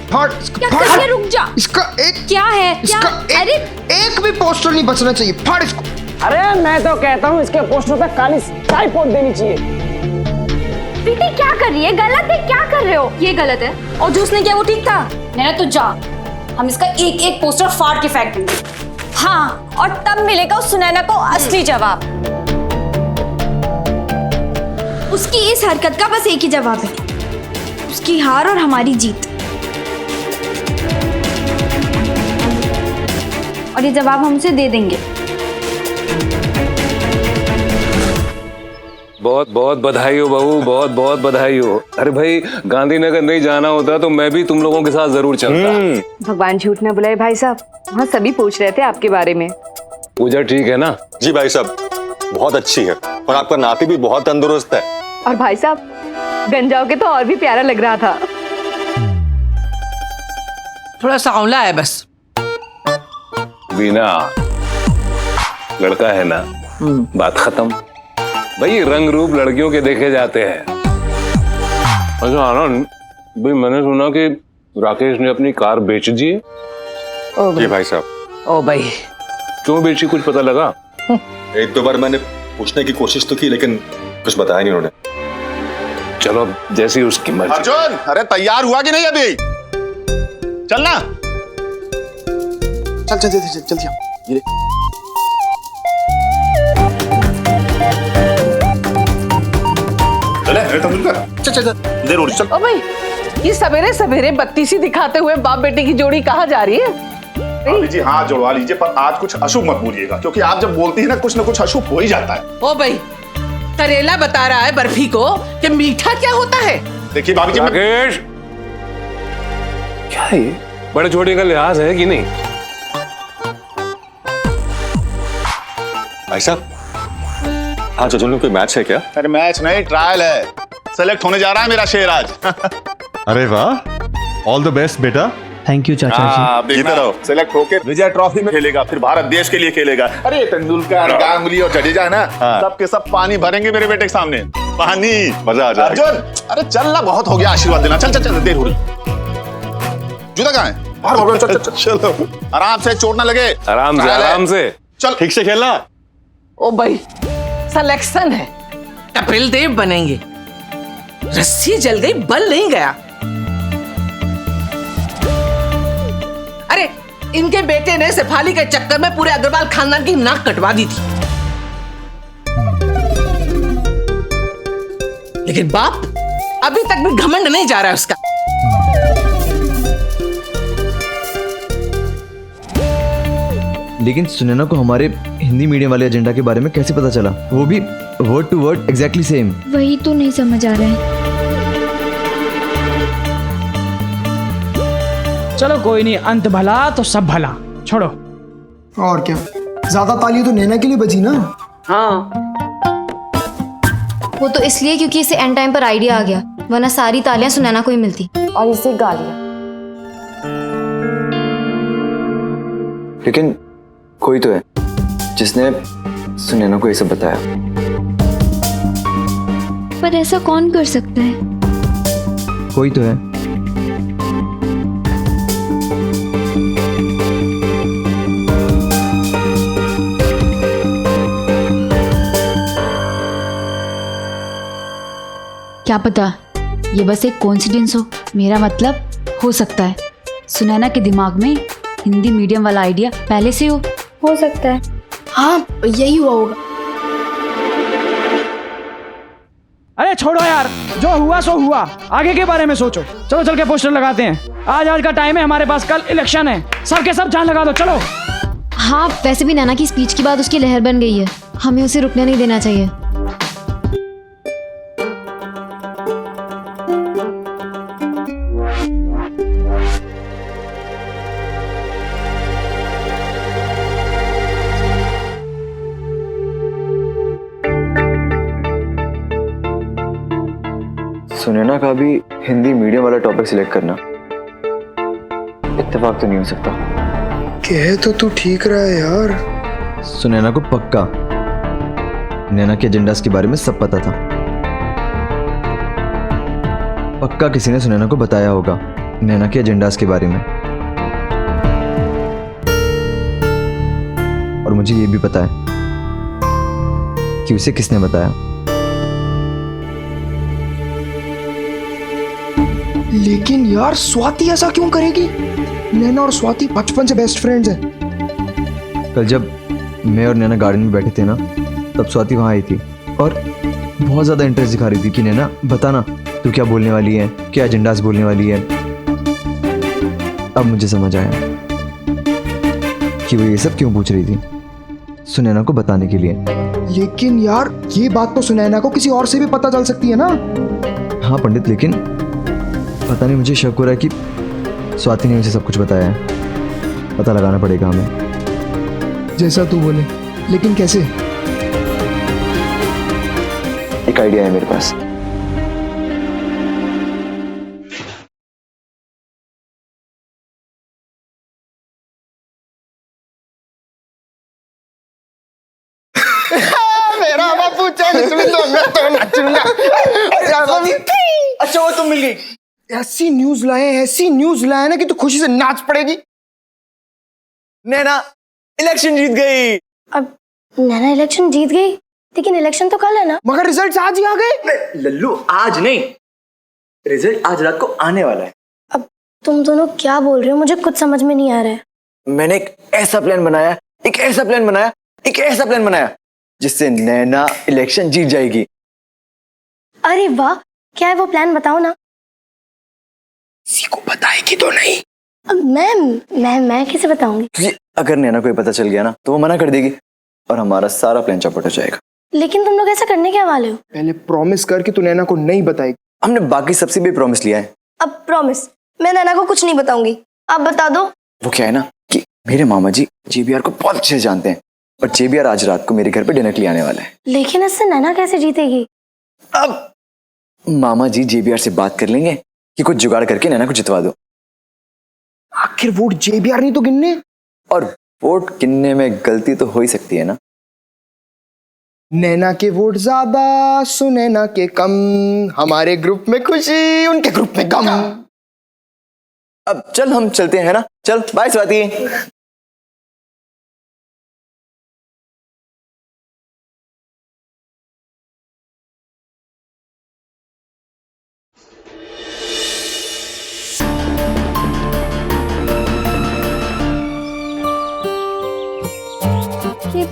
फाड़ क्या कर रही है? रुक जा। इसका एक क्या है? इसका क्या? अरे एक भी पोस्टर नहीं बचना चाहिए। फाड़ इसको। अरे मैं तो कहता हूँ इसके पोस्टर पे काली स्याही पोत देनी चाहिए। प्रीति क्या कर रही है? गलत है, क्या कर रहे हो? ये गलत है। और जो उसने किया वो ठीक था? नैना तो जा, हम इसका एक एक पोस्टर फाड़ के फेंक देंगे। हाँ, और तब मिलेगा उस सुनैना को असली जवाब। उसकी इस हरकत का बस एक ही जवाब है, उसकी हार और हमारी जीत। और ये जवाब हम उसे दे देंगे। बहुत बहुत बधाई हो बहू, बहुत बहुत बधाई हो। अरे भाई, गांधीनगर नहीं जाना होता तो मैं भी तुम लोगों के साथ जरूर चलता। भगवान झूठ न बुलाए भाई साहब, वहाँ सभी पूछ रहे थे आपके बारे में। पूजा ठीक है ना? जी भाई साहब, बहुत अच्छी है और आपका नाती भी बहुत तंदुरुस्त है। और भाई साहब, गंजाओ के तो और भी प्यारा लग रहा था। थोड़ा सांवला है बस। बीना, लड़का है ना, बात खत्म। भाई रंग रूप लड़कियों के देखे जाते हैं। अच्छा आनंद भाई, मैंने सुना कि राकेश ने अपनी कार बेच दी है। जी भाई साहब। ओ भाई, क्यों बेची, कुछ पता लगा? एक दो बार मैंने पूछने की कोशिश तो की लेकिन कुछ बताया नहीं उन्होंने। चलो अब जैसी उसकी मर्जी। अर्जुन, अरे तैयार हुआ कि नहीं अभी? चलना। चल चल जल्दी जल्दी आओ। ये चले, अरे तुम चल चल देर हो रही, चल। ओ भाई, ये सवेरे सवेरे बत्ती सी दिखाते हुए बाप बेटे की जोड़ी कहाँ जा रही है? भाभी जी हाथ जुड़वा लीजिए, पर आज कुछ अशुभ मत बोलिएगा, क्योंकि आप जब बोलती है ना कुछ अशुभ हो ही जाता है। ओ भाई, करेला बता रहा है बर्फी को कि मीठा क्या होता है। देखिए भाभी जी, राकेश, क्या है ये? बड़े छोटे का लिहाज है कि नहीं? भाई साहब, आज अर्जुन में कोई मैच है क्या? अरे मैच नहीं, ट्रायल है। सेलेक्ट होने जा रहा है मेरा शेर आज। अरे वाह, ऑल द बेस्ट बेटा। थैंक यू चाचा जी। आप देखना रहो, सेलेक्ट होकर विजय ट्रॉफी में खेलेगा, फिर भारत देश के लिए खेलेगा। अरे तेंदुलकर, गांगुली और जडेजा है ना, सब के सब पानी भरेंगे मेरे बेटे के सामने। पानी, मजा आ जाएगा। अर्जुन, अरे चलना, बहुत हो गया, आशीर्वाद देना। चल चल चल, देर हो रही। जूता कहाँ है? बाहर भागो, चल चल चलो, आराम से, चोट ना लगे। आराम से, आराम से। चल, ठीक से खेलना। ओ भाई, सिलेक्शन है, कपिल देव बनेंगे। रस्सी जल गई, बल नहीं गया। अरे इनके बेटे ने शेफाली के चक्कर में पूरे अग्रवाल खानदान की नाक कटवा दी थी, लेकिन बाप अभी तक भी घमंड नहीं जा रहा है उसका। लेकिन सुनैना को हमारे हिंदी मीडियम वाले एजेंडा के बारे में कैसे पता चला? वो भी word to word exactly same. वही तो नहीं समझ आ रहा है। चलो कोई नहीं, अंत भला तो सब भला, छोड़ो। और क्या, ज्यादा ताली तो नैना के लिए बची ना। हाँ, वो तो इसलिए क्योंकि इसे एंड टाइम पर आइडिया आ गया, वरना सारी तालियां सुनैना को ही मिलती। और इसे गालियां। लेकिन कोई तो है जिसने सुनैना को ये सब बताया। पर ऐसा कौन कर सकता है? कोई तो है। क्या पता ये बस एक कोइंसिडेंस हो। मेरा मतलब हो सकता है सुनैना के दिमाग में हिंदी मीडियम वाला आइडिया पहले से हो सकता है। हाँ, यही हुआ होगा। अरे छोड़ो यार, जो हुआ सो हुआ, आगे के बारे में सोचो। चलो चल के पोस्टर लगाते हैं। आज का टाइम है हमारे पास, कल इलेक्शन है। सब के सब जान लगा दो, चलो। हाँ, वैसे भी नैना की स्पीच के बाद उसकी लहर बन गई है, हमें उसे रुकने नहीं देना चाहिए। सुनैना का भी हिंदी मीडियम वाला टॉपिक सिलेक्ट करना इत्तेफाक तो नहीं हो सकता। कह तो तू ठीक रहा है यार। सुनैना को पक्का नैना के एजेंडास के बारे में सब पता था। पक्का किसी ने सुनैना को बताया होगा नैना के एजेंडास के बारे में। और मुझे ये भी पता है कि उसे किसने बताया। लेकिन यार स्वाति ऐसा क्यों करेगी? नैना और स्वाति बचपन से बेस्ट फ्रेंड्स हैं। कल जब मैं और नैना गार्डन में बैठे थे ना, तब स्वाति वहाँ आई थी और बहुत ज़्यादा इंटरेस्ट दिखा रही थी कि नैना बताना तू क्या बोलने वाली है, क्या एजेंडास बोलने वाली है। अब मुझे समझ आया कि वो ये सब क्यों पूछ रही थी, सुनैना को बताने के लिए। लेकिन यार ये बात तो सुनैना को किसी और से भी पता चल सकती है ना। हाँ पंडित, लेकिन पता नहीं, मुझे शक हो रहा है कि स्वाति ने उसे सब कुछ बताया है। पता लगाना पड़ेगा हमें। जैसा तू बोले, लेकिन कैसे? एक आइडिया है मेरे पास। मेरा बापू चल मैं तो नाचूंगा। अच्छा वो तुम मिल गई। ऐसी न्यूज लाए ना कि तू खुशी से नाच पड़ेगी। नैना इलेक्शन जीत गई। अब नैना इलेक्शन जीत गई, लेकिन इलेक्शन तो कल है ना। मगर रिजल्ट आज ही आ गए। लल्लू आज नहीं, रिजल्ट आज रात को आने वाला है। अब तुम दोनों क्या बोल रहे हो, मुझे कुछ समझ में नहीं आ रहा है। मैंने एक ऐसा प्लान बनाया जिससे नैना इलेक्शन जीत जाएगी। अरे वाह, क्या है वो प्लान, बताओ ना। किसी को बताएगी तो नहीं? अब मैं कैसे बताऊंगी? क्योंकि अगर नैना को ये पता चल गया ना तो वो मना कर देगी और हमारा सारा प्लान चौपट हो जाएगा। लेकिन तुम लोग ऐसा करने के वाले हो? पहले प्रॉमिस कर कि तू नैना को नहीं बताएगी। हमने बाकी सबसे भी प्रॉमिस लिया है। अब प्रॉमिस, मैं नैना को कुछ नहीं बताऊंगी, आप बता दो। वो क्या है ना कि मेरे मामा जी JBR को बहुत अच्छे से जानते हैं और JBR आज रात को मेरे घर पे डिनर के लिए आने वाला है। लेकिन इससे नैना कैसे जीतेगी? अब मामा जी JBR से बात कर लेंगे कि कुछ जुगाड़ करके नैना को जितवा दो। आखिर वोट JBR नहीं तो गिनने, और वोट गिनने में गलती तो हो ही सकती है ना। नैना के वोट ज्यादा, सुनैना के कम, हमारे ग्रुप में खुशी, उनके ग्रुप में गम। अब चल हम चलते हैं ना, चल बाय स्वाति।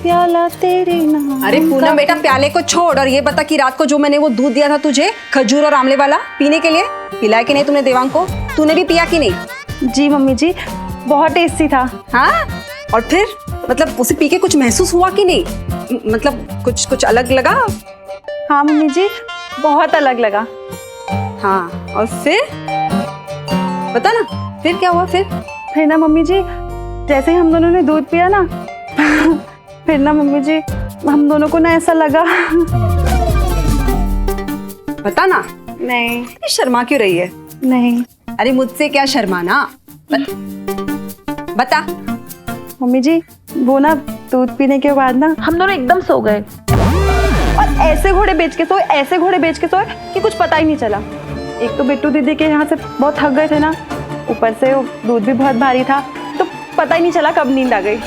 प्याला तेरे नाम। अरे पूनम बेटा, प्याले को छोड़ और ये बता कि रात को जो मैंने वो दूध दिया था तुझे, खजूर और आंवले वाला, पीने के लिए पिलाया कि नहीं तूने देवांग को? तूने भी पिया कि नहीं? जी मम्मी जी, बहुत टेस्टी था। हाँ, और फिर मतलब उसे पी के कुछ महसूस हुआ कि नहीं? मतलब कुछ अलग लगा? हाँ मम्मी जी, बहुत अलग लगा। हाँ, और फिर बता ना, फिर क्या हुआ? फिर ना मम्मी जी, जैसे ही हम दोनों ने दूध पिया ना फिर ना मम्मी जी, हम दोनों को ना ऐसा लगा। बता ना। नहीं। शर्मा क्यों रही है? नहीं। अरे मुझसे क्या शर्माना, बता। मम्मी जी, वो ना दूध पीने के बाद ना हम दोनों एकदम सो गए और ऐसे घोड़े बेच के सोए कि कुछ पता ही नहीं चला। एक तो बिट्टू दीदी के यहाँ से बहुत थक गए थे ना, ऊपर से दूध भी बहुत भारी था, तो पता ही नहीं चला कब नींद आ गई।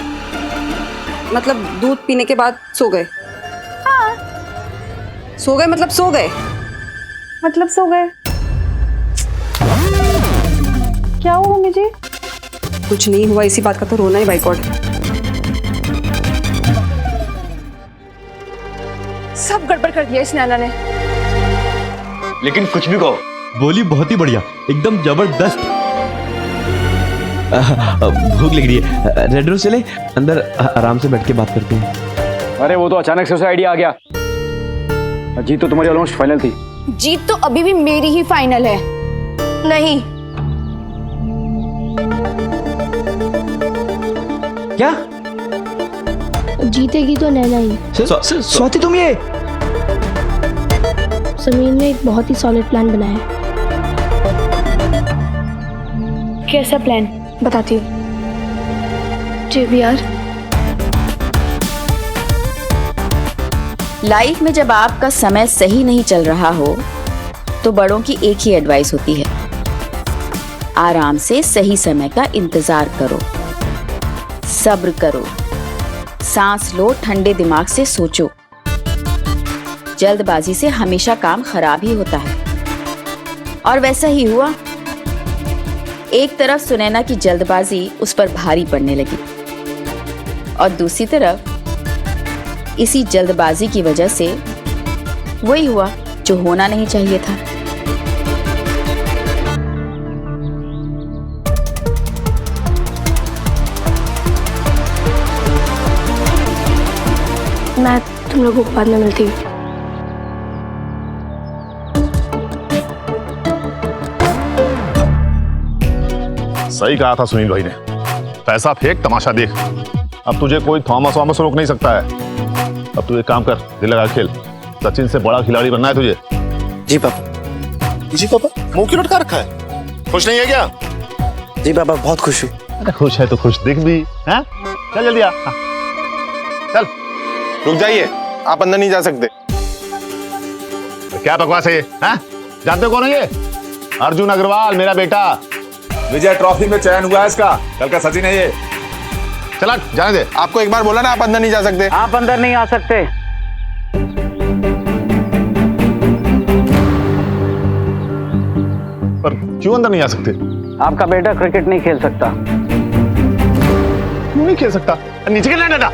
मतलब दूध पीने के बाद सो गए? हाँ। सो गए मतलब सो गए? मतलब सो गए। क्या हुआ मम्मी जी? कुछ नहीं हुआ, इसी बात का तो रोना ही बाय गॉड। सब गड़बड़ कर दिया इस नैना ने। लेकिन कुछ भी कहो, बोली बहुत ही बढ़िया, एकदम जबरदस्त। भूख लग रही है, रेड रोज चले अंदर आराम से बैठ के बात करते हैं। अरे वो तो अचानक से उसे आइडिया आ गया। जीत तो तुम्हारी ऑलमोस्ट फाइनल थी। जीत तो अभी भी मेरी ही फाइनल है। नहीं। क्या? जीतेगी तो नैना ही। स्वाति तुम ये? समीर ने एक बहुत ही सॉलिड प्लान बनाया है। कैसा प्लान? बताती हूँ। JBR, लाइफ में जब आपका समय सही नहीं चल रहा हो तो बड़ों की एक ही एडवाइस होती है, आराम से सही समय का इंतजार करो, सब्र करो, सांस लो, ठंडे दिमाग से सोचो। जल्दबाजी से हमेशा काम खराब ही होता है। और वैसा ही हुआ। एक तरफ सुनैना की जल्दबाजी उस पर भारी पड़ने लगी और दूसरी तरफ इसी जल्दबाजी की वजह से वही हुआ जो होना नहीं चाहिए था। मैं तुम लोगों को बाद में मिलती हूँ। सही कहा था सुनील भाई ने, पैसा फेंक तमाशा देख। अब तुझे कोई थॉमस वॉमस रोक नहीं सकता है। अब तू एक काम कर, दिल लगा खेल। सचिन से बड़ा खिलाड़ी बनना है तुझे। जी पापा। जी पापा, मुंह क्यों लटका रखा है? खुश नहीं है क्या? जी पापा, बहुत खुश हूँ। अरे खुश है तो खुश दिख भी है। चल जल्दी आ। चल। रुक जाइए, आप अंदर नहीं जा सकते। क्या बकवास है ये? जानते हो कौन है ये? अर्जुन अग्रवाल, मेरा बेटा। विजय ट्रॉफी में चयन हुआ है इसका। कल का सचिन है ये। चला जाने दे। आपको एक बार बोला ना, आप अंदर नहीं जा सकते। आप अंदर नहीं आ सकते। पर क्यों अंदर नहीं आ सकते? आपका बेटा क्रिकेट नहीं खेल सकता। क्यों नहीं खेल सकता? नीचे गिरना डाटा।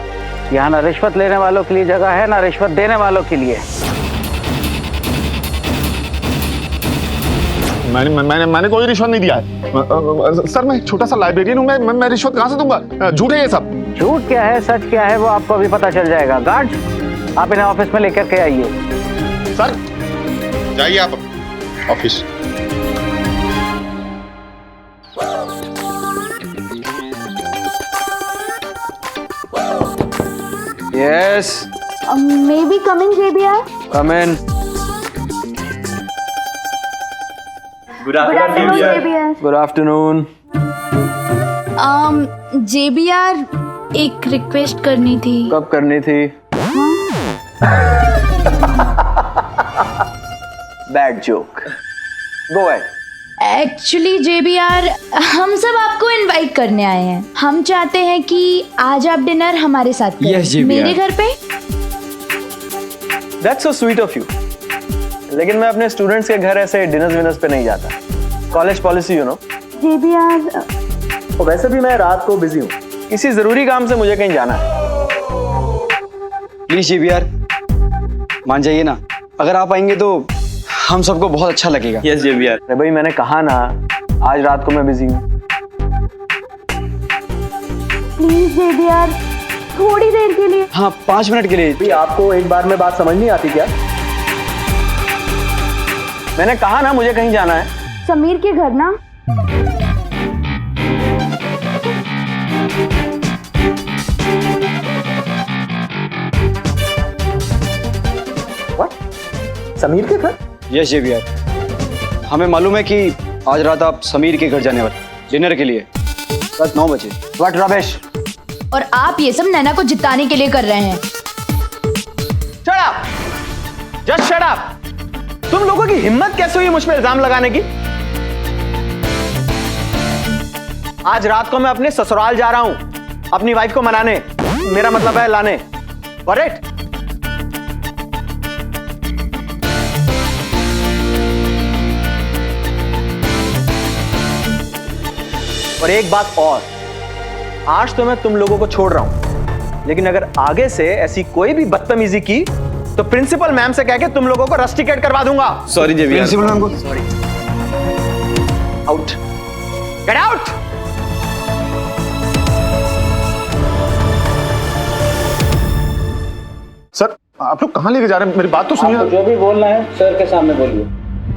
यहाँ ना रिश्वत लेने वालों के लिए जगह है, ना रिश्वत देने वालों के लिए। मैंने कोई रिश्वत नहीं दिया है। सर मैं छोटा सा लाइब्रेरियन हूँ, मैं रिश्वत कहाँ से दूंगा? झूठ है ये सब। झूठ क्या है, सच क्या है, वो आपको अभी पता चल जाएगा। गार्ड, आप इन्हें ऑफिस में लेकर के आइए। सर जाइए आप office. Yes, may be coming JBR। Come in. Good afternoon JBR। Good afternoon. JBR, एक रिक्वेस्ट करनी थी। कब करनी थी? Bad joke. Go ahead. Actually JBR, हम सब आपको इनवाइट करने आए हैं। हम चाहते हैं कि आज आप डिनर हमारे साथ करें। Yes, JBR। मेरे घर पे। That's so sweet of you। लेकिन मैं अपने स्टूडेंट्स के घर ऐसे डिनर्स विनर्स पे नहीं जाता। College policy you know. JBR, तो वैसे भी मैं रात को बिजी हूँ, किसी जरूरी काम से मुझे कहीं जाना है। प्लीज JBR, मान जाइए ना। अगर आप आएंगे तो हम सबको बहुत अच्छा लगेगा। Yes JBR। अरे भाई मैंने कहा ना, आज रात को मैं बिजी हूँ। प्लीज JBR, थोड़ी देर के लिए। हाँ, 5 मिनट के लिए। भाई आपको एक बार में बात समझ नहीं आती क्या? मैंने कहा ना मुझे कहीं जाना है। समीर के घर ना। What? समीर के घर? यस JBR, हमें मालूम है कि आज रात आप समीर के घर जाने वाले डिनर के लिए, रात 9 बजे। What rubbish? और आप ये सब नैना को जिताने के लिए कर रहे हैं। Shut up! Just shut up! तुम लोगों की हिम्मत कैसे हुई मुझ पे इल्जाम लगाने की? आज रात को मैं अपने ससुराल जा रहा हूं अपनी वाइफ को मनाने, मेरा मतलब है लाने। Got it? और एक बात और, आज तो मैं तुम लोगों को छोड़ रहा हूं, लेकिन अगर आगे से ऐसी कोई भी बदतमीजी की तो प्रिंसिपल मैम से कह के तुम लोगों को रस्टिकेट करवा दूंगा। Sorry JBR। प्रिंसिपल मैम को sorry. Out. Get out. Sir आप लोग कहाँ लेके जा रहे हैं? मेरी बात तो सुनिए। जो भी बोलना है सर के सामने बोलिए।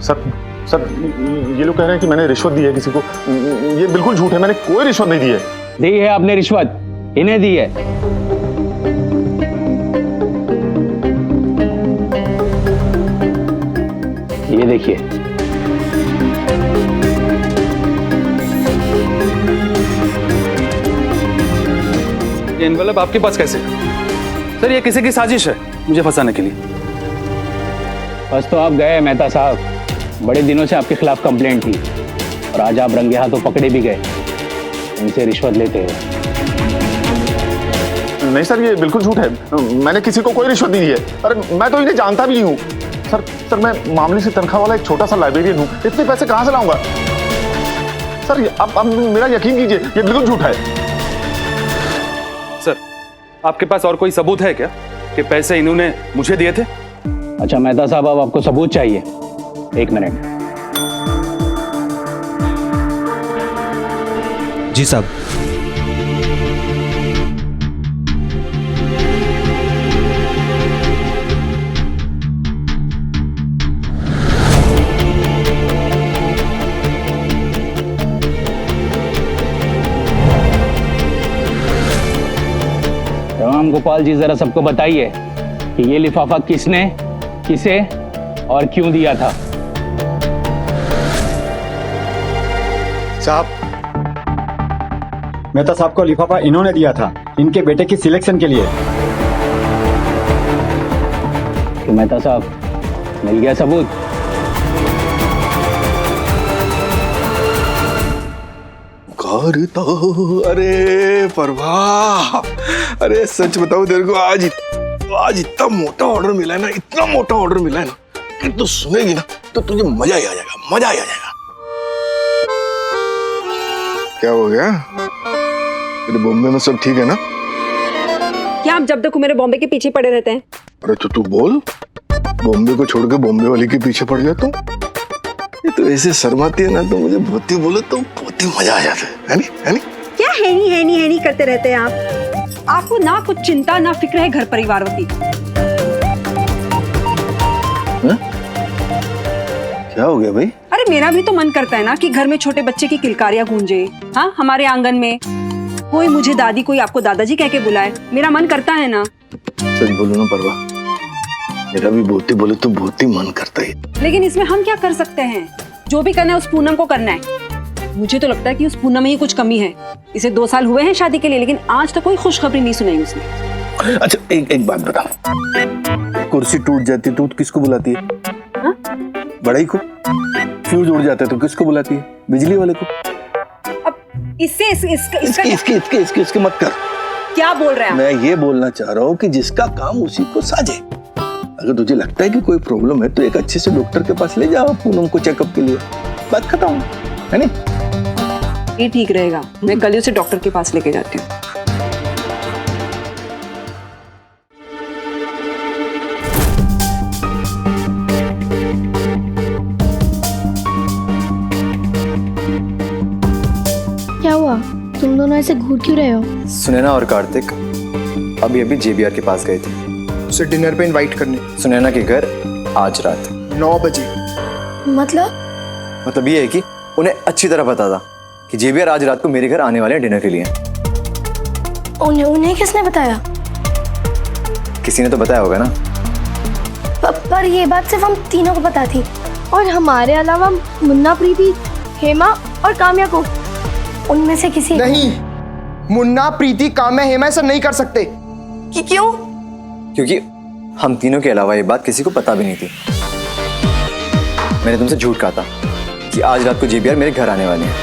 सर ये लोग कह रहे हैं कि मैंने रिश्वत दी है किसी को। ये बिल्कुल झूठ है, मैंने कोई रिश्वत नहीं दी है। दी है आपने रिश्वत, इन्हें दी है। ये देखिए, ये एनवेलप आपके पास कैसे? सर ये किसी की साजिश है मुझे फंसाने के लिए। बस तो आप गए मेहता साहब, बड़े दिनों से आपके खिलाफ कंप्लेंट थी और आज आप रंगे हाथों पकड़े भी गए इनसे रिश्वत लेते हुए। नहीं सर, ये बिल्कुल झूठ है। मैंने किसी को कोई रिश्वत नहीं दी है। अरे मैं तो इन्हें जानता भी नहीं हूँ। सर मैं मामूली सी तनख्वाह वाला एक छोटा सा लाइब्रेरियन हूँ। इतने पैसे कहाँ से लाऊंगा? सर अब मेरा यकीन कीजिए, ये बिल्कुल झूठ है। सर, आपके पास और कोई सबूत है क्या कि पैसे इन्होंने मुझे दिए थे? अच्छा मेहता साहब, अब आपको सबूत चाहिए? 1 मिनट। जी साहब। राम गोपाल जी, जरा सबको बताइए कि ये लिफाफा किसने, किसे और क्यों दिया था? साहब, मेहता साहब को लिफाफा इन्होंने दिया था इनके बेटे की सिलेक्शन के लिए। तो मेहता साहब, मिल गया सबूत? अरे प्रभा, अरे सच बताओ तेरे को, आज इतना मोटा ऑर्डर मिला है ना, इतना मोटा ऑर्डर मिला है ना कि तू सुनेगी ना तो तुझे मजा ही आ जाएगा, मजा ही आ जाएगा। क्या हो गया? तेरे बॉम्बे में सब ठीक है ना? क्या आप जब तक मेरे बॉम्बे के पीछे पड़े रहते हैं? अरे तो तू बोल, बॉम्बे को छोड़ के बॉम्बे वाली के पीछे पड़ जाता हूँ? ये तो ऐसे शर्माती है ना, तो मुझे बहुत ही बोले तो बहुत ही मजा आ जाता है नहीं? है नहीं? क्या है नहीं करते रहते हैं आप? आपको ना कुछ चिंता ना फिक्र है घर परिवारों की। क्या हो गया भाई? अरे मेरा भी तो मन करता है ना कि घर में छोटे बच्चे की किलकारियां गूंजे। हाँ, हमारे आंगन में कोई मुझे दादी, कोई आपको दादाजी कह के बुलाए। मेरा मन करता है ना। सच बोलो ना परवा, मेरा भी बहुत ही बोले तो बहुत ही मन करता है। लेकिन इसमें हम क्या कर सकते हैं? जो भी करना है उस पूनम को करना है। मुझे तो लगता है कि उस पूनम में ही कुछ कमी है। इसे 2 साल हुए हैं शादी के लिए, लेकिन आज तक कोई खुशखबरी नहीं सुनाई उसने। अच्छा एक बात बता, कुर्सी टूट जाती तो किसको बुलाती है? बड़ाई को। फ्यूज उड़ जाता है तो किसको बुलाती है? बिजली वाले को। अब इसके मत कर। क्या बोल रहे हैं आप? मैं ये बोलना चाह रहा हूँ कि जिसका काम उसी को साजे। अगर तुझे लगता है कि कोई प्रॉब्लम है तो एक अच्छे से डॉक्टर के पास ले जाओ पूनम को चेकअप के लिए। बात खत्म है नहीं? ये ठीक रहेगा। मैं कल उसे डॉक्टर के पास लेके जाती हूँ। क्या हुआ? तुम दोनों ऐसे घूर क्यों रहे हो? सुनैना और कार्तिक अभी जेबीआर के पास गए थे उसे डिनर पे इनवाइट करने। सुनैना के घर आज रात 9 बजे। मतलब ये है कि उन्हें अच्छी तरह पता था कि जेबीआर आज रात को मेरे घर आने वाले हैं डिनर के लिए। उन्हें किसने बताया? किसी ने तो बताया होगा ना। पर ये बात सिर्फ हम तीनों को पता थी, और हमारे अलावा मुन्ना, प्रीति, हेमा और काम्या को। उनमें से किसी नहीं, मुन्ना, प्रीति, काम्या, हेमा ऐसा नहीं कर सकते। क्यों? क्योंकि हम तीनों के अलावा ये बात किसी को पता भी नहीं थी। मैंने तुमसे झूठ कहा था कि आज रात को जेबीआर मेरे घर आने वाले हैं,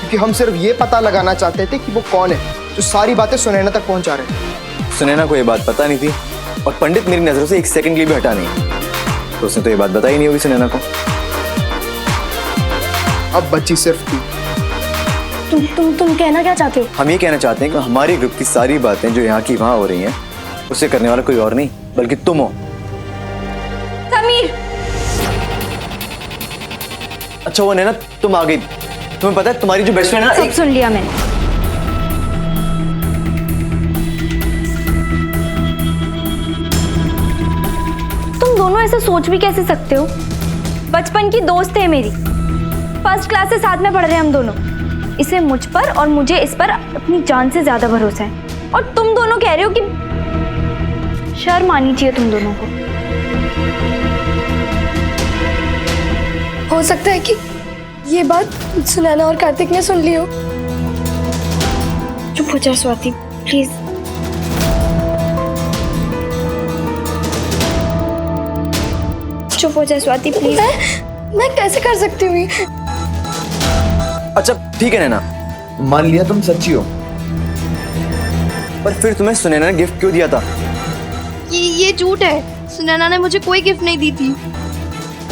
क्योंकि हम सिर्फ ये पता लगाना चाहते थे कि वो कौन है जो सारी बातें सुनैना तक पहुंचा रहे हैं। सुनैना को ये बात पता नहीं थी और पंडित मेरी नजरों से 1 सेकंड के लिए भी हटा नहीं, तो उसने तो ये बात बताई नहीं होगी सुनैना को। अब बची सिर्फ तू। तुम कहना क्या चाहते हो? हम ये कहना चाहते हैं कि हमारे ग्रुप की सारी बातें जो यहाँ की वहाँ हो रही हैं उसे करने वाला कोई और नहीं बल्कि तुम हो। समीर! अच्छा वो नैना, तुम आ गई। तुम्हें पता है तुम्हारी जो बेस्ट फ्रेंड है ना, सब सुन लिया मैंने। तुम दोनों ऐसे सोच भी कैसे सकते हो? बचपन की दोस्त है मेरी, फर्स्ट क्लास से साथ में पढ़ रहे हैं हम दोनों। इसे मुझ पर और मुझे इस पर अपनी जान से ज्यादा भरोसा है, और तुम दोनों कह रहे हो कि शर्म आनी चाहिए तुम दोनों को। हो सकता है कि ये बात सुनैना और कार्तिक ने सुन ली हो। चुप हो जा स्वाति, प्लीज। चुप हो जा स्वाति, प्लीज। मैं कैसे कर सकती हूँ? अच्छा ठीक है नैना, मान लिया तुम सच्ची हो, पर फिर तुम्हें सुनैना ने गिफ्ट क्यों दिया था? ये झूठ है, सुनैना ने मुझे कोई गिफ्ट नहीं दी थी।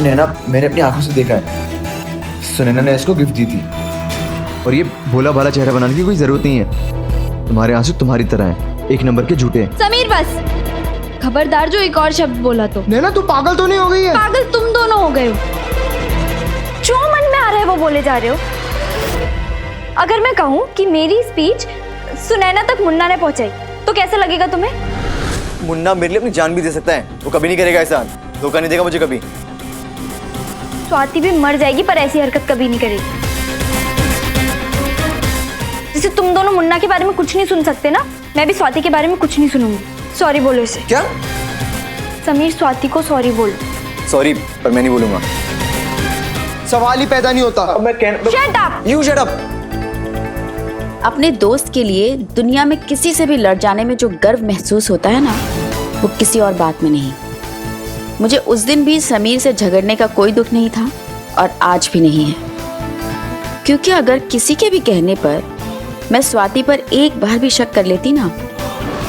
नैना, मैंने अपनी आंखों से देखा है, सुनैना ने इसको गिफ्ट दी थी। और ये भोला भाला चेहरा बनाने की कोई जरूरत नहीं है। तुम्हारे आंसू तुम्हारी तरह हैं, एक नंबर के झूठे हैं। समीर बस, खबरदार जो एक और शब्द बोला तो। नैना तू पागल तो नहीं हो गई है? पागल तुम दोनों हो गए हो, जो मन में आ रहा है वो बोले जा रहे हो। अगर मैं कहूँ कि मेरी स्पीच सुनैना तक मुन्ना ने पहुंचाई तो कैसा लगेगा तुम्हें? मुन्ना मेरे लिए अपनी जान भी दे सकता है, वो कभी नहीं करेगा ऐसा, धोखा नहीं देगा मुझे कभी। स्वाति भी मर जाएगी पर ऐसी हरकत कभी नहीं करेगी। जैसे तुम दोनों मुन्ना के बारे में कुछ नहीं सुन सकते ना, मैं भी स्वाति के बारे में कुछ नहीं सुनूंगी। सॉरी बोलो इसे। क्या? समीर, स्वाति को सॉरी बोलो। सॉरी, पर मैं नहीं बोलूंगा। सवाल ही पैदा नहीं होता। अब मैं Shut up! You shut up! अपने दोस्त के लिए दुनिया में किसी से भी लड़ जाने में जो गर्व महसूस होता है ना, वो किसी और बात में नहीं। मुझे उस दिन भी समीर से झगड़ने का कोई दुख नहीं था और आज भी नहीं है, क्योंकि अगर किसी के भी कहने पर मैं स्वाति पर एक बार भी शक कर लेती ना,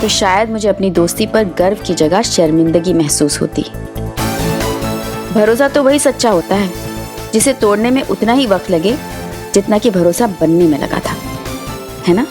तो शायद मुझे अपनी दोस्ती पर गर्व की जगह शर्मिंदगी महसूस होती। भरोसा तो वही सच्चा होता है जिसे तोड़ने में उतना ही वक्त लगे जितना कि भरोसा बनने में लगा था, है ना?